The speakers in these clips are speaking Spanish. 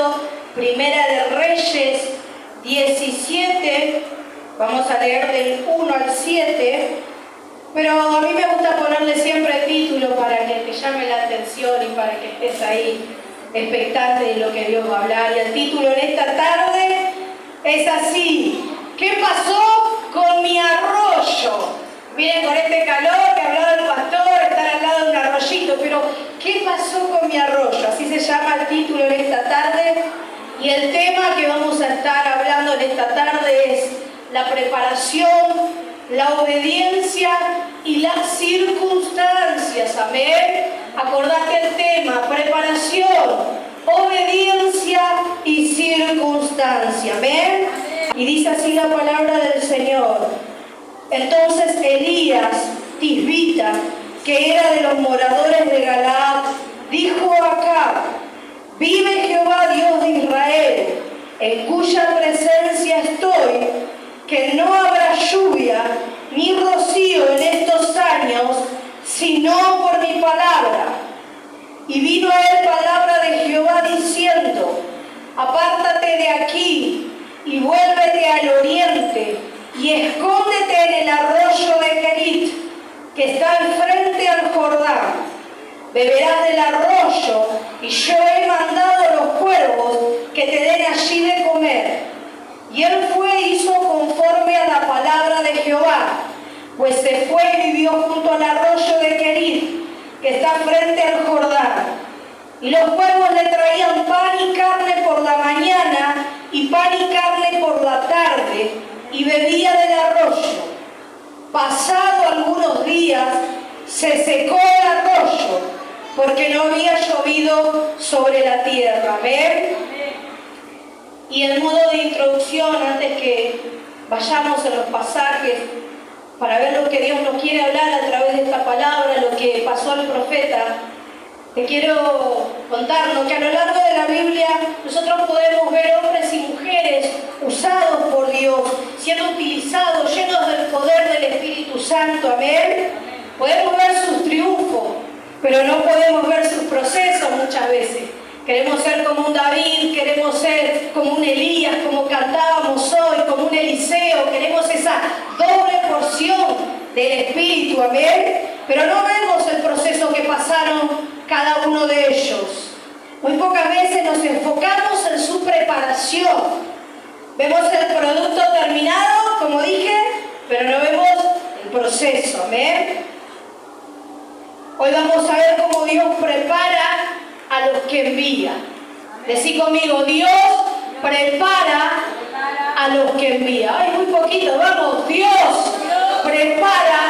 leyendo Primera de Reyes 17, vamos a leer del 1 al 7, pero a mí me gusta ponerle siempre título para que te llame la atención y para que estés ahí expectante de lo que Dios va a hablar. Y el título en esta tarde es así: ¿qué pasó con mi arroyo? Miren, con este calor que hablaba el pastor, estar al lado de un arroyito, pero ¿qué pasó con mi arroyo? Así se llama el título en esta tarde. Y el tema que vamos a estar hablando en esta tarde es la preparación, la obediencia y las circunstancias. Amén. Acordate el tema: preparación, obediencia y circunstancia. Amén. Y dice así la palabra del Señor. Entonces Elías, tisbita, que era de los moradores de Galaad, dijo a Acab: vive Jehová Dios de Israel, en cuya presencia estoy, que no habrá lluvia ni rocío en estos años, sino por mi palabra. Y vino a él palabra de Jehová diciendo: apártate de aquí y vuélvete al oriente, y escóndete en el arroyo de Kerit, que está enfrente al Jordán. Beberás del arroyo, y yo he mandado a los cuervos que te den allí de comer. Y él fue e hizo conforme a la palabra de Jehová, pues se fue y vivió junto al arroyo de Kerit, que está frente al Jordán. Y los cuervos le traían pan y carne por la mañana, y pan y carne por la tarde, y bebía del arroyo. Pasado algunos días, se secó el arroyo, porque no había llovido sobre la tierra. Amén. Y en modo de introducción, antes que vayamos a los pasajes, para ver lo que Dios nos quiere hablar a través de esta palabra, lo que pasó al profeta, te quiero contarnos que a lo largo de la Biblia nosotros podemos ver hombres y mujeres usados por Dios, siendo utilizados, llenos del poder del Espíritu Santo. Amén. Podemos ver sus triunfos, pero no podemos ver sus procesos muchas veces. Queremos ser como un David, queremos ser como un Elías, como cantábamos hoy, como un Eliseo. Queremos esa doble porción del Espíritu. Amén. Pero no vemos el proceso que pasaron cada uno de ellos. Muy pocas veces nos enfocamos en su preparación. Vemos el producto terminado, como dije, pero no vemos el proceso. Amén. Hoy vamos a ver cómo Dios prepara a los que envía. Decí conmigo: Dios prepara a los que envía. Ay, muy poquito, vamos. Dios prepara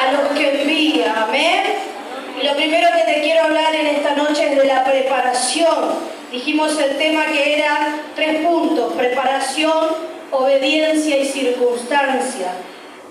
a los que envía. Amén. Y lo primero que te quiero hablar en esta noche es de la preparación. Dijimos el tema que era 3 puntos: preparación, obediencia y circunstancia.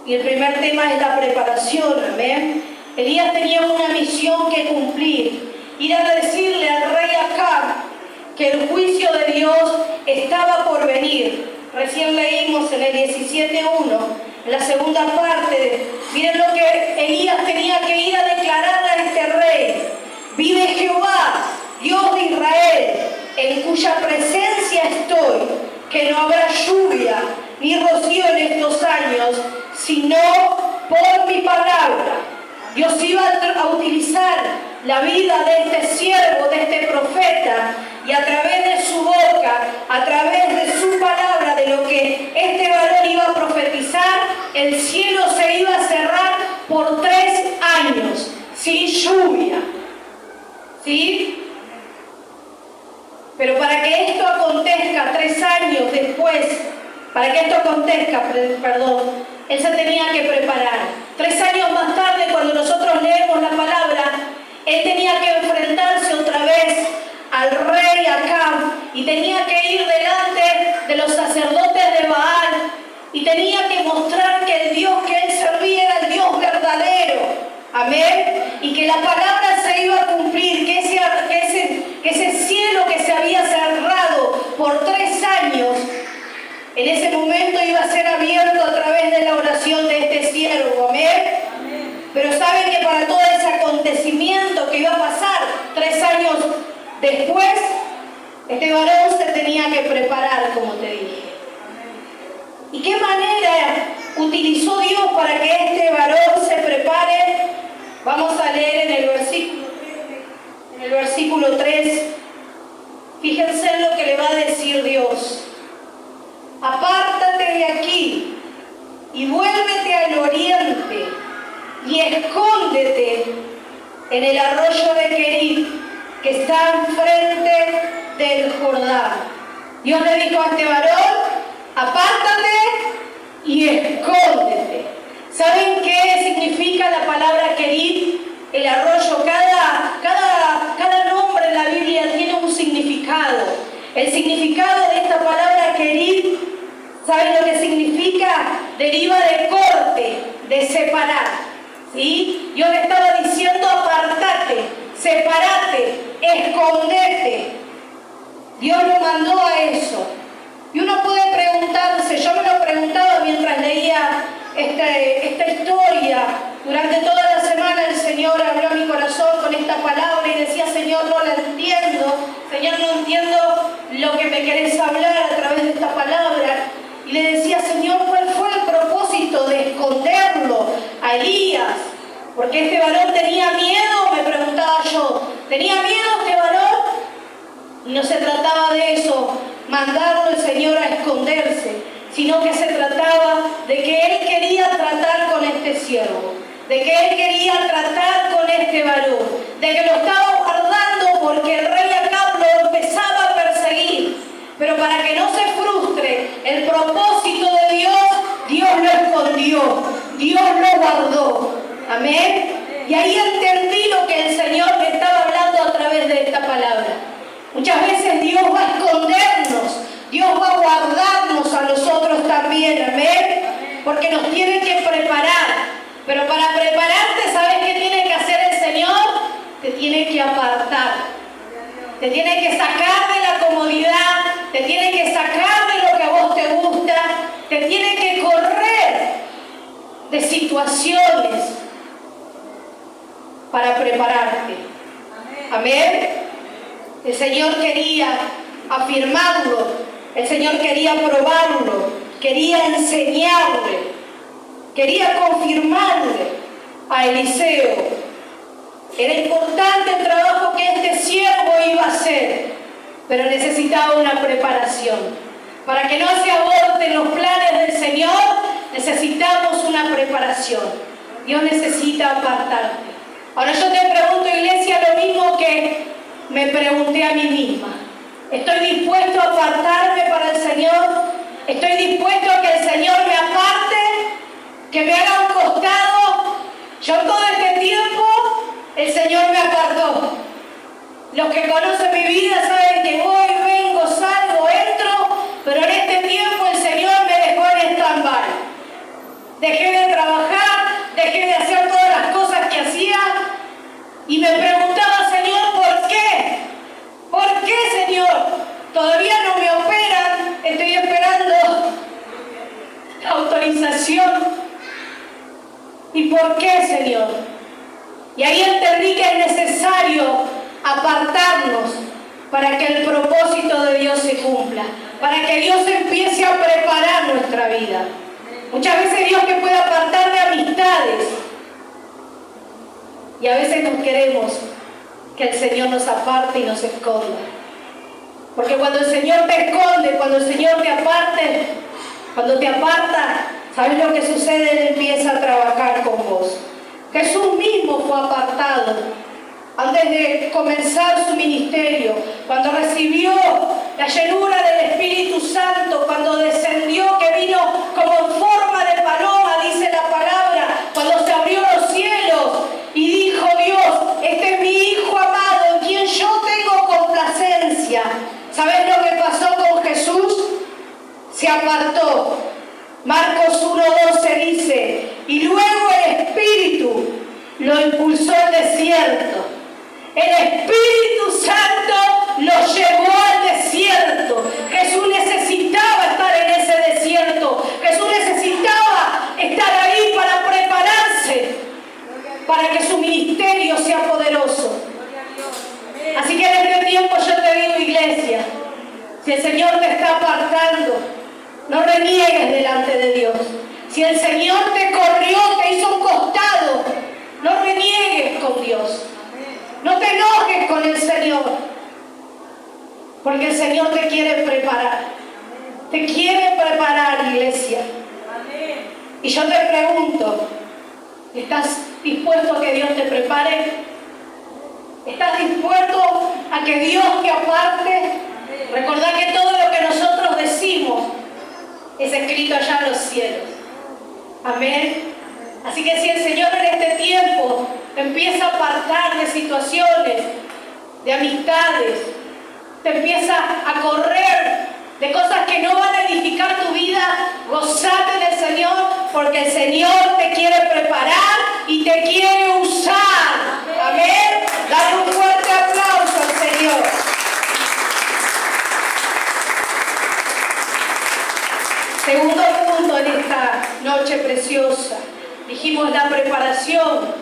Y el primer tema es la preparación. Amén. Elías tenía una misión que cumplir: ir a decirle al rey Acab que el juicio de Dios estaba por venir. Recién leímos en el 17:1, en la segunda parte, miren lo que Elías tenía que ir a declararle a este rey: vive Jehová, Dios de Israel, en cuya presencia estoy, que no habrá lluvia ni rocío en estos años, sino por mi palabra. Dios iba a utilizar la vida de este siervo, de este profeta, y a través de su boca, a través de su palabra, de lo que este varón iba a profetizar, el cielo se iba a cerrar por 3 años, sin lluvia. ¿Sí? Pero para que esto acontezca 3 años después, él se tenía que preparar. 3 años más tarde, cuando nosotros leemos la palabra, él tenía que enfrentarse otra vez al rey Acab, y tenía que ir delante de los sacerdotes de Baal, y tenía que mostrar que el Dios que él servía era el Dios verdadero. Amén. Y que la palabra se iba a cumplir, que ese cielo que se había cerrado por 3 años, en ese momento iba a ser abierto a través de la oración de este siervo. Amén. Pero saben que para todo ese acontecimiento que iba a pasar 3 años después, Este varón se tenía que preparar, como te dije. ¿Y qué manera utilizó Dios para que este varón se prepare? Vamos a leer en el versículo 3. Fíjense en lo que le va a decir Dios. Apártate de aquí y vuélvete al oriente y escóndete en el arroyo de Querit, que está enfrente del Jordán. Dios le dijo a este varón: apártate y escóndete. ¿Saben qué significa la palabra Querit? El arroyo. Cada nombre en la Biblia tiene un significado. El significado de esta palabra Querit, ¿saben lo que significa? Deriva de corte, de separar. ¿Sí? Dios le estaba diciendo: apartate, separate, escondete. Dios lo mandó a eso. Y uno puede preguntarse, yo me lo preguntaba mientras leía esta historia. Durante toda la semana el Señor habló a mi corazón con esta palabra y decía: Señor, no la entiendo. Señor, no entiendo lo que me querés hablar a través de esta palabra. Y le decía: Señor, ¿cuál fue el propósito de esconderlo a Elías? Porque este varón tenía miedo, me preguntaba yo. ¿Tenía miedo este varón? Y no se trataba de eso, mandarlo el Señor a esconderse, sino que se trataba de que Él quería tratar con este siervo, de que Él quería tratar con este varón, de que lo estaba guardando porque el rey Acab lo empezaba a perseguir. Pero para que no se frustre el propósito de Dios, Dios lo escondió, Dios lo guardó. Amén. Y ahí entendí lo que el Señor me estaba hablando a través de esta palabra. Muchas veces Dios va a escondernos, Dios va a guardarnos a nosotros también, amén, porque nos tiene que preparar. Pero para prepararte, ¿sabes qué tiene que hacer el Señor? Te tiene que apartar, te tiene que sacar de la comodidad, te tiene que sacar de lo que a vos te gusta, te tiene que correr de situaciones para prepararte. Amén. El Señor quería afirmarlo, el Señor quería probarlo, quería enseñarle, quería confirmarle a Eliseo. Era importante el trabajo que este siervo iba a hacer, pero necesitaba una preparación. Para que no se aborten los planes del Señor, necesitamos una preparación. Dios necesita apartarte. Ahora yo te pregunto, iglesia, lo mismo que me pregunté a mí misma. ¿Estoy dispuesto a apartarme para el Señor? ¿Estoy dispuesto a que el Señor me aparte? ¿Que me haga un costado? Yo todo este tiempo, el Señor me apartó. Los que conocen mi vida saben que voy, vengo, salgo, entro, pero en este tiempo el Señor me dejó en stand-by. Dejé de trabajar, dejé de hacer todas las cosas que hacía y me preguntaba: Señor, ¿por qué? ¿Por qué, Señor? Todavía no me operan, estoy esperando la autorización. ¿Y por qué, Señor? Y ahí entendí que es necesario apartarnos para que el propósito de Dios se cumpla, para que Dios empiece a preparar nuestra vida. Muchas veces Dios te puede apartar de amistades y a veces nos queremos que el Señor nos aparte y nos esconda. Porque cuando el Señor te esconde, cuando el Señor te aparte, cuando te aparta, ¿sabes lo que sucede? Él empieza a trabajar con vos. Jesús mismo fue apartado antes de comenzar su ministerio, cuando recibió la llenura del Espíritu Santo, cuando descendió, que vino como en forma de paloma, dice la palabra, cuando se abrió los cielos y dijo Dios: este es mi Hijo amado, en quien yo tengo complacencia. ¿Sabes lo que pasó con Jesús? Se apartó. Marcos 1:12 dice: y luego el Espíritu lo impulsó al desierto. El Espíritu Santo lo llevó al desierto. Jesús necesitaba estar en ese desierto. Jesús necesitaba estar ahí para prepararse, para que su ministerio sea poderoso. Así que en este tiempo yo te digo, iglesia, Si el Señor te está apartando, no reniegues delante de Dios. Si el Señor te corrió, te hizo un costado, no reniegues con Dios. No te enojes con el Señor, porque el Señor te quiere preparar. Te quiere preparar, iglesia. Y yo te pregunto, ¿estás dispuesto a que Dios te prepare? ¿Estás dispuesto a que Dios te aparte? Recordad que todo lo que nosotros decimos es escrito allá en los cielos. Amén. Así que si el Señor en este tiempo te empieza a apartar de situaciones, de amistades, te empieza a correr de cosas que no van a edificar tu vida, gozate del Señor, porque el Señor te quiere preparar y te quiere usar. Amén. Dale un fuerte aplauso al Señor. Segundo punto en esta noche preciosa. Dijimos la preparación,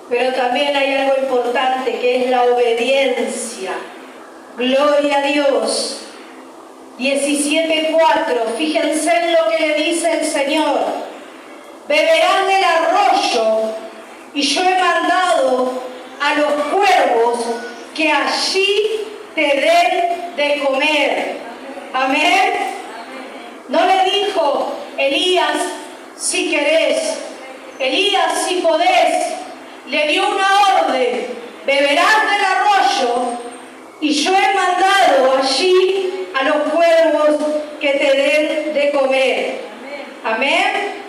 pero también hay algo importante que es la obediencia. Gloria a Dios. 17:4. Fíjense en lo que le dice el Señor. Beberán del arroyo, y yo he mandado a los cuervos que allí te den de comer. Amén. No le dijo Elías, si querés, Elías, si podés. Le dio una orden: beberán del arroyo, y yo he mandado allí a los cuervos que te den de comer. Amén.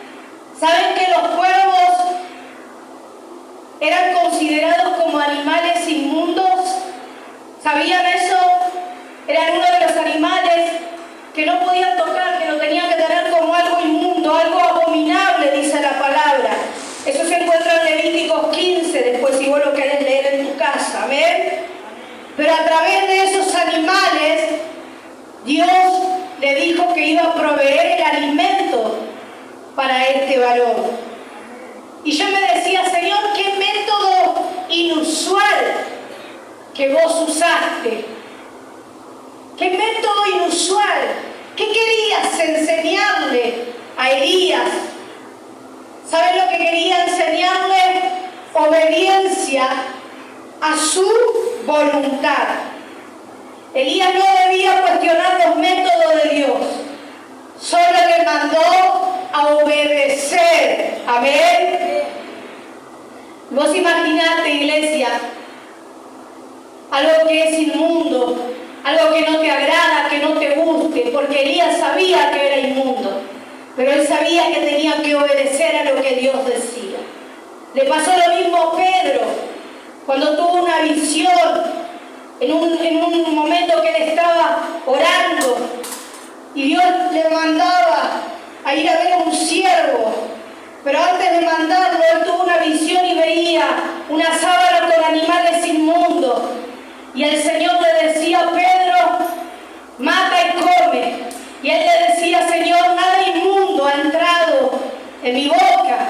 ¿Saben que los cuervos eran considerados como animales inmundos? ¿Sabían eso? Eran uno de los animales que no podían tocar, que lo tenían que tener como algo inmundo, algo abominable, dice la palabra. Eso se encuentra en Levíticos 15, después si vos lo querés leer en tu casa. Amén. Pero a través de esos animales, Dios le dijo que iba a proveer el alimento para este varón. Y yo me decía, Señor, qué método inusual que vos usaste. Qué método inusual. ¿Qué querías enseñarle a Elías? ¿Saben lo que quería enseñarle? Obediencia a su voluntad. Elías no debía cuestionar los métodos de Dios, solo le mandó a obedecer. Amén. Vos imaginate, iglesia, algo que es inmundo, algo que no te agrada, que no te guste, porque Elías sabía que era inmundo, pero él sabía que tenía que obedecer a lo que Dios decía. Le pasó lo mismo a Pedro, cuando tuvo una visión, en un momento que él estaba orando, y Dios le mandaba a ir a ver a un siervo, pero antes de mandarlo, él tuvo una visión y veía una sábana con animales inmundos, y el Señor le decía: Pedro, mata y come. Y él le decía: Señor, nada inmundo ha entrado en mi boca.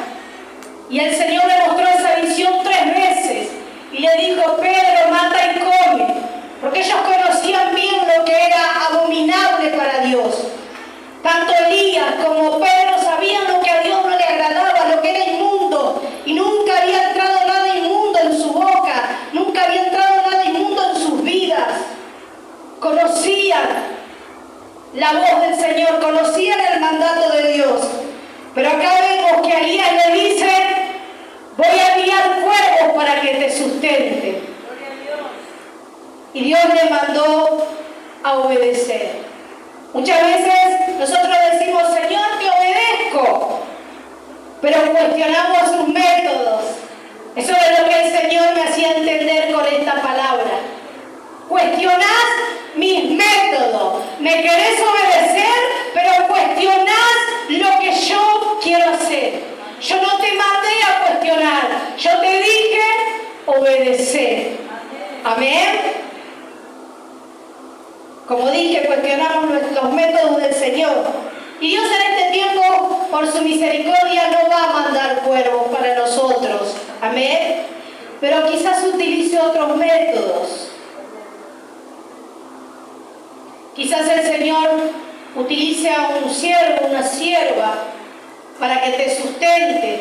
Y el Señor le mostró esa visión 3 veces y le dijo: Pedro, mata y come. Porque ellos conocían bien lo que era abominable para Dios. Tanto Elías como Pedro sabían lo que a Dios no le agradaba, lo que era inmundo, y nunca había entrado nada inmundo en su boca, nunca había entrado nada inmundo en sus vidas. Conocían la voz del Señor, conocían el mandato de Dios. Pero acá vemos que a Elías le dice: voy a enviar cuervos para que te sustenten. Y Dios le mandó a obedecer. Muchas veces nosotros decimos: Señor, te obedezco, pero cuestionamos sus métodos. Eso es lo que el Señor me hacía entender con esta palabra. Cuestionás mis métodos. Me querés obedecer, pero cuestionás lo que yo quiero hacer. Yo no te mandé a cuestionar. Yo te dije obedecer. Amén. Como dije, cuestionamos los métodos del Señor. Y Dios en este tiempo, por su misericordia, no va a mandar cuervos para nosotros. Amén. Pero quizás utilice otros métodos. Quizás el Señor utilice a un siervo, una sierva, para que te sustente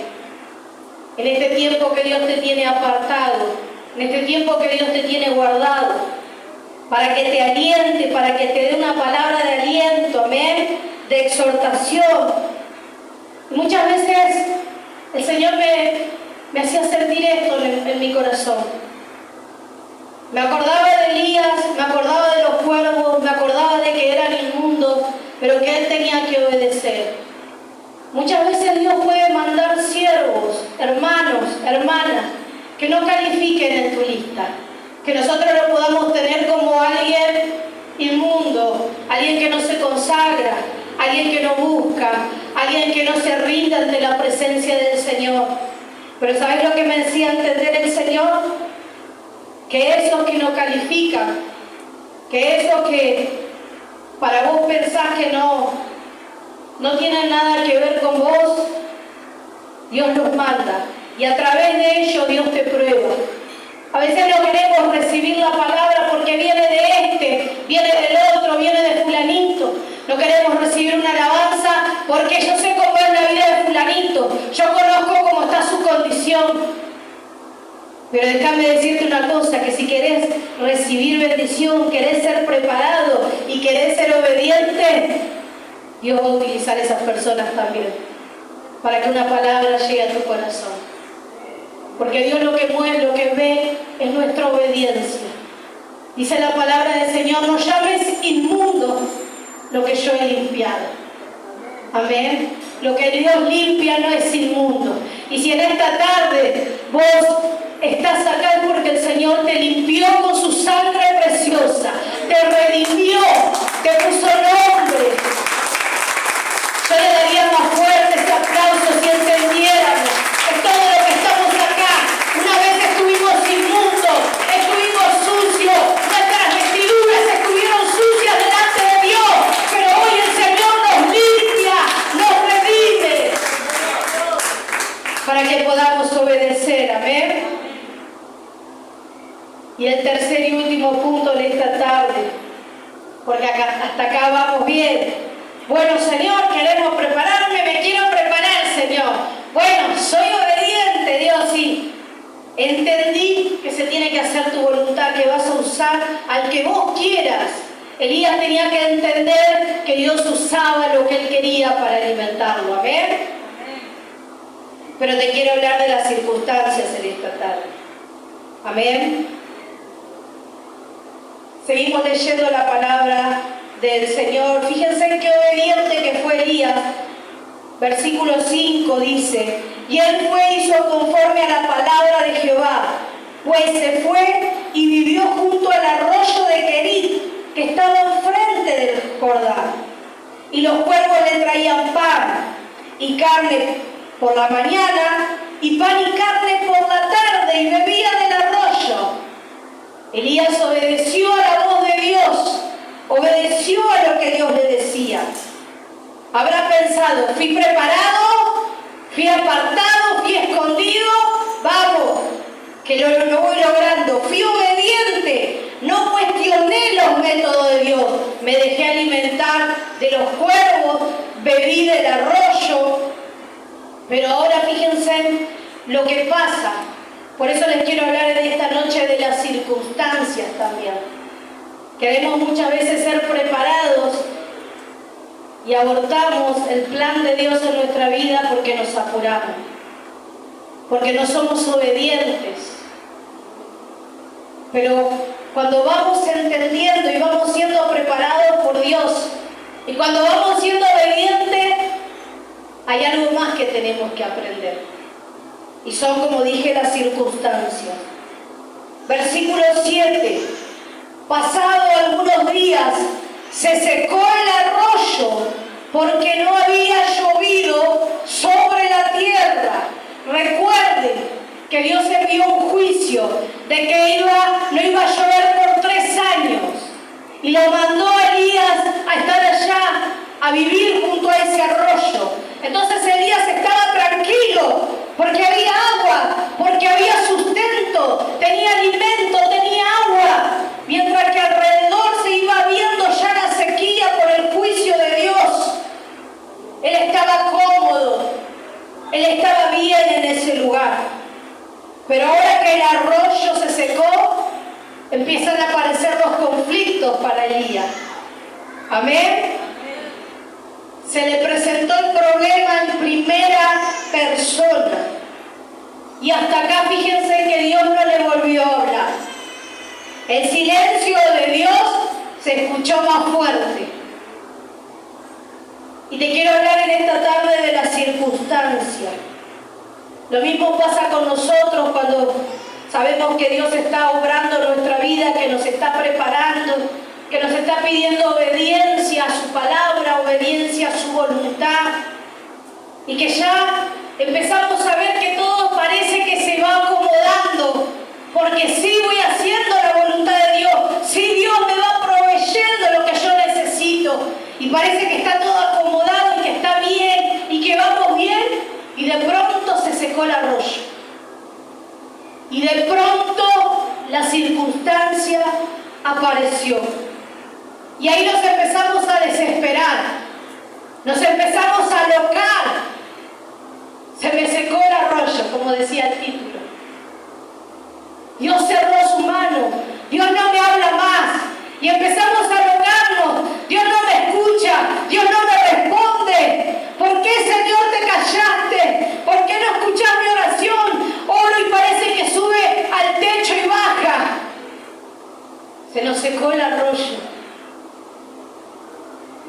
en este tiempo que Dios te tiene apartado, en este tiempo que Dios te tiene guardado, para que te aliente, para que te dé una palabra de aliento, amén, de exhortación. Y muchas veces el Señor me hacía sentir esto en mi corazón. Me acordaba de Elías, me acordaba de los cuervos, me acordaba de que eran inmundos, pero que él tenía que obedecer. Muchas veces Dios puede mandar siervos, hermanos, hermanas, que no califiquen en tu lista, que nosotros lo podamos tener como alguien inmundo, alguien que no se consagra, alguien que no busca, alguien que no se rinde ante la presencia del Señor. Pero ¿sabes lo que me decía entender el Señor? Que esos que no califican, que esos que para vos pensás que no tienen nada que ver con vos, Dios los manda y a través de ellos Dios te prueba. A veces no queremos recibir la palabra porque viene de este, viene del otro, viene de fulanito. No queremos recibir una alabanza porque yo sé cómo es la vida de fulanito, yo conozco cómo está su condición. Pero déjame decirte una cosa, que si querés recibir bendición, querés ser preparado y querés ser obediente, Dios va a utilizar esas personas también para que una palabra llegue a tu corazón. Porque Dios lo que mueve, lo que ve es nuestra obediencia. Dice la palabra del Señor, no llames inmundo lo que yo he limpiado. Amén. Lo que Dios limpia no es inmundo. Y si en esta tarde vos estás acá es porque el Señor te limpió con su sangre preciosa, te redimió, te puso nombre. Yo le daría más fuerte ese aplauso si entendiéramos que todo lo que estamos acá, una vez estuvimos inmundos, estuvimos sucios, nuestras vestiduras estuvieron sucias delante de Dios, pero hoy el Señor nos limpia, nos redime, para que podamos obedecer, amén. Y el tercer y último punto de esta tarde, porque hasta acá vamos bien. Bueno, Señor, queremos prepararme, me quiero preparar, Señor. Bueno, soy obediente, Dios, sí. Entendí que se tiene que hacer tu voluntad, que vas a usar al que vos quieras. Elías tenía que entender que Dios usaba lo que él quería para alimentarlo, amén. Pero te quiero hablar de las circunstancias en esta tarde, amén. Seguimos leyendo la palabra del Señor. Fíjense qué obediente que fue Elías. Versículo 5 dice, y él fue y hizo conforme a la palabra de Jehová, pues se fue y vivió junto al arroyo de Querit, que estaba enfrente del Jordán. Y los cuervos le traían pan y carne por la mañana, y pan y carne por la tarde, y bebía del arroyo. Elías obedeció a la voz de Dios, obedeció a lo que Dios le decía. Habrá pensado, fui preparado, fui apartado, fui escondido, vamos, que lo voy logrando. Fui obediente, no cuestioné los métodos de Dios, me dejé alimentar de los cuervos, bebí del arroyo. Pero ahora fíjense lo que pasa. Por eso les quiero hablar de esta noche de las circunstancias también. Queremos muchas veces ser preparados y abortamos el plan de Dios en nuestra vida porque nos apuramos, porque no somos obedientes. Pero cuando vamos entendiendo y vamos siendo preparados por Dios, y cuando vamos siendo obedientes, hay algo más que tenemos que aprender. Y son, como dije, las circunstancias. Versículo 7. Pasado algunos días, se secó el arroyo, porque no había llovido sobre la tierra. Recuerden que Dios envió un juicio de que no iba a llover por 3 años. Y lo mandó a Elías a estar allá, a vivir junto a ese arroyo. Entonces Elías estaba tranquilo, porque había agua, porque había sustento, tenía alimento, tenía agua, mientras que alrededor se iba viendo ya la sequía. Amén. Se le presentó el problema en primera persona. Y hasta acá fíjense que Dios no le volvió a hablar. El silencio de Dios se escuchó más fuerte. Y te quiero hablar en esta tarde de la circunstancia. Lo mismo pasa con nosotros cuando sabemos que Dios está obrando en nuestra vida, que nos está preparando, que nos está pidiendo obediencia a su palabra, obediencia a su voluntad. Y que ya empezamos a ver que todo parece que se va acomodando, porque sí voy haciendo la voluntad de Dios, sí Dios me va proveyendo lo que yo necesito, y parece que está todo acomodado y que está bien y que vamos bien, y de pronto se secó el arroyo. Y de pronto la circunstancia apareció. Y ahí nos empezamos a desesperar, nos empezamos a alocar. Se me secó el arroyo, como decía el título. Dios cerró su mano, Dios no me habla más. Y empezamos a alocarnos, Dios no me escucha, Dios no me responde. ¿Por qué, Señor, te callaste? ¿Por qué no escuchas mi oración? Oro y parece que sube al techo y baja. Se nos secó el arroyo.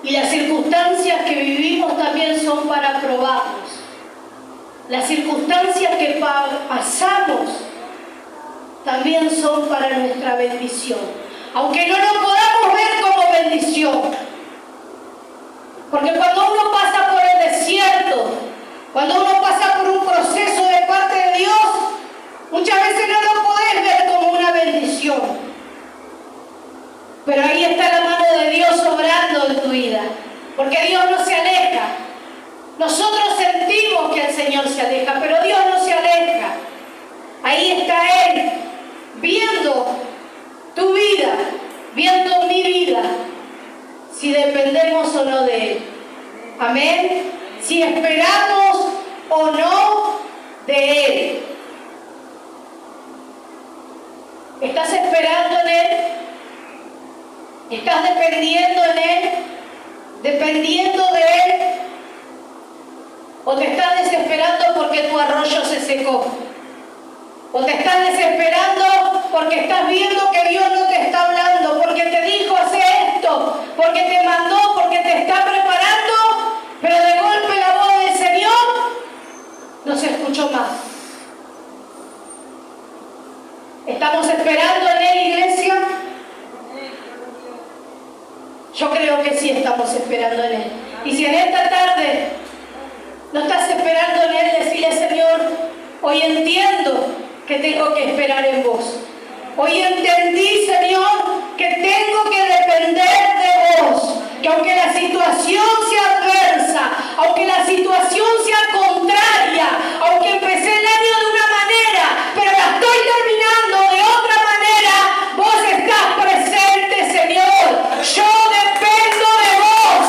Y las circunstancias que vivimos también son para probarnos. Las circunstancias que pasamos también son para nuestra bendición. Aunque no lo podamos ver como bendición. Porque cuando uno pasa por el desierto, cuando uno pasa por un proceso de parte de Dios, muchas veces no lo podés ver como una bendición. Pero ahí está la mano de Dios obrando en tu vida. Porque Dios no se aleja. Nosotros sentimos que el Señor se aleja, pero Dios no se aleja. Ahí está Él, viendo tu vida, viendo mi vida, si dependemos o no de Él. Amén. Si esperamos o no de Él. ¿Estás esperando en Él? ¿Estás dependiendo en Él? ¿Dependiendo de Él? ¿O te estás desesperando porque tu arroyo se secó? ¿O te estás desesperando porque estás viendo que Dios no te está hablando, porque te dijo hacer esto, porque te mandó, porque te está preparando, pero de golpe la voz del Señor no se escuchó más? ¿Estamos esperando en Él, iglesia? Yo creo que sí estamos esperando en Él. Y si en esta tarde no estás esperando en Él, decirle, Señor, hoy entiendo que tengo que esperar en vos. Hoy entendí, Señor, que tengo que depender de vos. Que aunque la situación sea adversa, aunque la situación sea contraria, aunque empecé el año de una manera, pero la estoy terminando de otra manera, vos estás presente, Señor. Yo dependo de vos.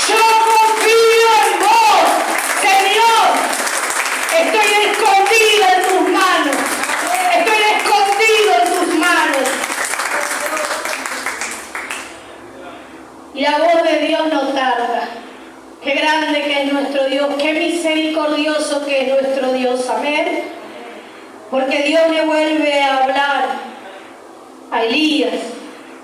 Yo confío en vos, Señor. Estoy escondido en tus manos. Estoy escondido en tus manos. Y la voz de Dios no tarda. Qué grande que es nuestro Dios. Qué misericordioso que es nuestro Dios. Amén. Porque Dios le vuelve a hablar a Elías,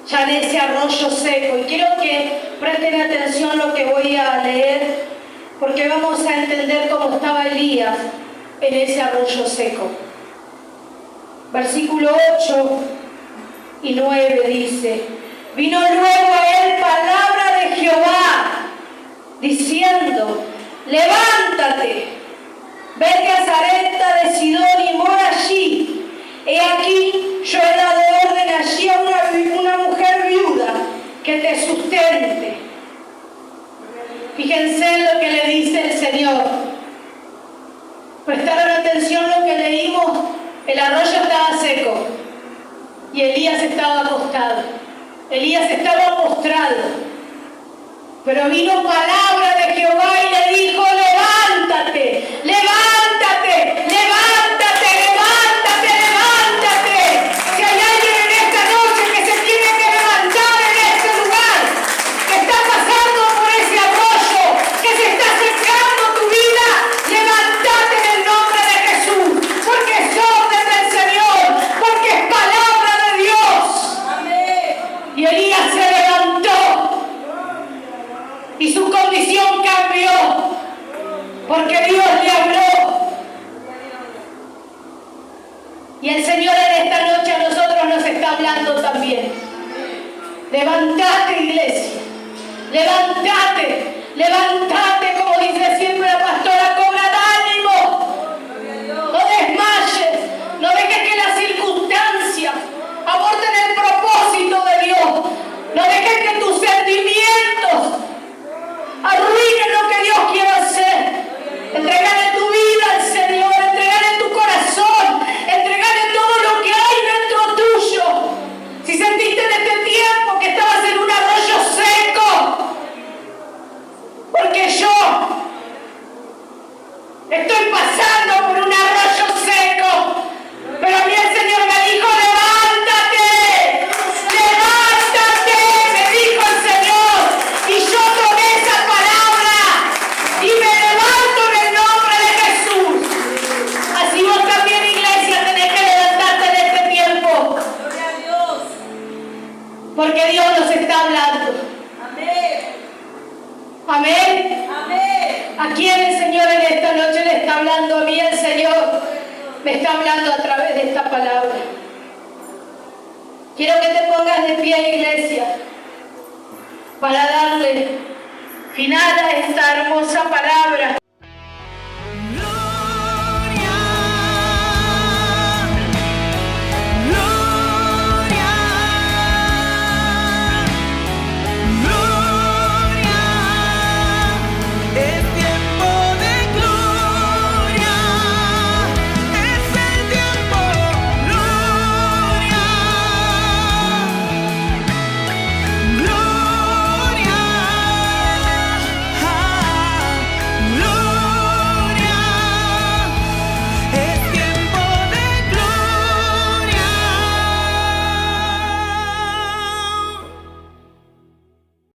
ya en ese arroyo seco. Y quiero que presten atención a lo que voy a leer, porque vamos a entender cómo estaba Elías en ese arroyo seco. Versículo 8 y 9 dice: vino luego a él palabra de Jehová, diciendo: levántate, vete a Sarepta de Sidón y mora allí. He aquí, yo he dado orden allí a una mujer viuda que te sustente. Fíjense en lo que le dice el Señor. Prestaron atención a lo que leímos. El arroyo estaba seco y Elías estaba acostado. Elías estaba postrado. Pero vino palabra de Jehová y le dijo: levántate, levántate, levántate, levántate, levántate. Si hay alguien en esta noche que se tiene que levantar en este lugar, que está y su condición cambió, porque Dios le habló. Y el Señor en esta noche a nosotros nos está hablando también. Levantate, iglesia, levantate, levantate, como dice siempre la pastora, cobra ánimo. No desmayes, no dejes que las circunstancias aborten el propósito de Dios. No dejes que tus sentimientos arruinen lo que Dios quiere hacer. Entregale tu vida al Señor, entregale tu corazón, entregale todo lo que hay dentro tuyo. Si sentiste en este tiempo que estabas en un arroyo seco, porque yo estoy pasando por un arroyo seco, pero a mí el Señor me dijo, levántate, levántate, me dijo el Señor, y yo tomé esa palabra y me levanto en el nombre de Jesús. Así vos también, iglesia, tenés que levantarte en este tiempo, Gloria a Dios. porque Dios nos está hablando. Amén. Amén. Amén. ¿A quién el Señor en esta noche le está hablando? A mí el Señor me está hablando a través de esta palabra. Quiero que te pongas de pie, iglesia, para darle final a esta hermosa palabra.